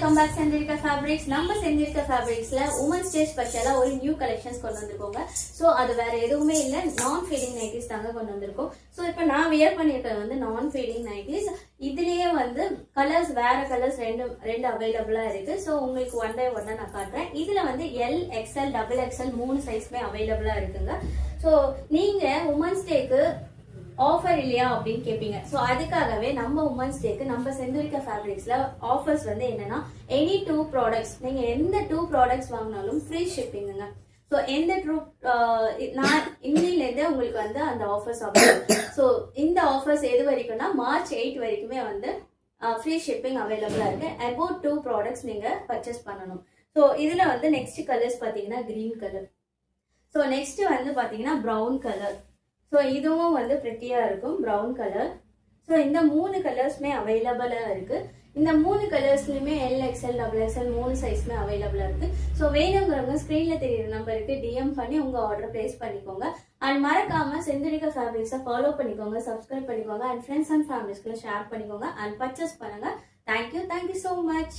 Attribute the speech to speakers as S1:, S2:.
S1: Welcome back செந்திரிகா fabrics. நம்ம செந்திரிகா ஃபேப்ரிக்ஸ்ல women's day ஸ்பெஷலா ஒரு நியூ கலெக்ஷன்ஸ் கொண்டு வந்திருக்கோங்க. ஸோ அது வேற எதுவுமே இல்லை, நான் ஃபீடிங் நைட்டிஸ் தாங்க கொண்டு வந்திருக்கோம். ஸோ இப்போ நான் வியர் பண்ணியிருக்கிறது வந்து நான் ஃபீடிங் நைட்டிஸ். இதுலயே வந்து கலர்ஸ் வேற கலர்ஸ் ரெண்டு அவைலபிளா இருக்கு. ஸோ உங்களுக்கு ஒன் பை ஒன்னா நான் காட்டுறேன். இதுல வந்து எல், எக்ஸ்எல், டபுள் எக்ஸ்எல் 3 சைஸ்மே அவைலபிளா இருக்குங்க. ஸோ நீங்க உமன்ஸ் டேக்கு ஆஃபர் இல்லையா அப்படின்னு கேட்பீங்க. ஸோ அதுக்காகவே நம்ம உமன்ஸ் டேக்கு நம்ம செந்தூரிகா ஃபேப்ரிக்ஸ்ல ஆஃபர்ஸ் வந்து என்னன்னா, எனி 2 ப்ராடக்ட்ஸ், நீங்க எந்த 2 ப்ராடக்ட்ஸ் வாங்கினாலும் ஃப்ரீ ஷிப்பிங்குங்க. ஸோ எந்த நான் இன்னிலேருந்தே உங்களுக்கு வந்து அந்த ஆஃபர்ஸ் அவைலபிள். ஸோ இந்த ஆஃபர்ஸ் எது வரைக்கும்னா மார்ச் 8 வரைக்குமே வந்து ஃப்ரீ ஷிப்பிங் அவைலபிளா இருக்கு. அபவுட் 2 ப்ராடக்ட்ஸ் நீங்க பர்ச்சேஸ் பண்ணணும். ஸோ இதுல வந்து நெக்ஸ்ட் கலர்ஸ் பாத்தீங்கன்னா கிரீன் கலர். ஸோ நெக்ஸ்ட் வந்து பாத்தீங்கன்னா ப்ரௌன் கலர். ஸோ இதுவும் வந்து பிரிட்டியா இருக்கும், ப்ரௌன் கலர். ஸோ இந்த 3 கலர்ஸ்மே அவைலபிளா இருக்கு. இந்த 3 கலர்ஸ்லயுமே எல், எக்ஸ்எல், டபுள் எக்ஸ்எல் 3 சைஸ்மே அவைலபிளா இருக்கு. ஸோ வேணுங்கிறவங்க ஸ்கிரீன்ல தெரியுற நம்பருக்கு டிஎம் பண்ணி உங்க ஆர்டர் பிளேஸ் பண்ணிக்கோங்க. அண்ட் மறக்காம செந்தூரிகா ஃபேப்ரிக்ஸை ஃபாலோ பண்ணிக்கோங்க, சப்ஸ்கிரைப் பண்ணிக்கோங்க, அண்ட் ஃப்ரெண்ட்ஸ் அண்ட் ஃபேமிலிஸ்க்குள்ள ஷேர் பண்ணிக்கோங்க அண்ட் பர்ச்சேஸ் பண்ணுங்க. Thank you so much.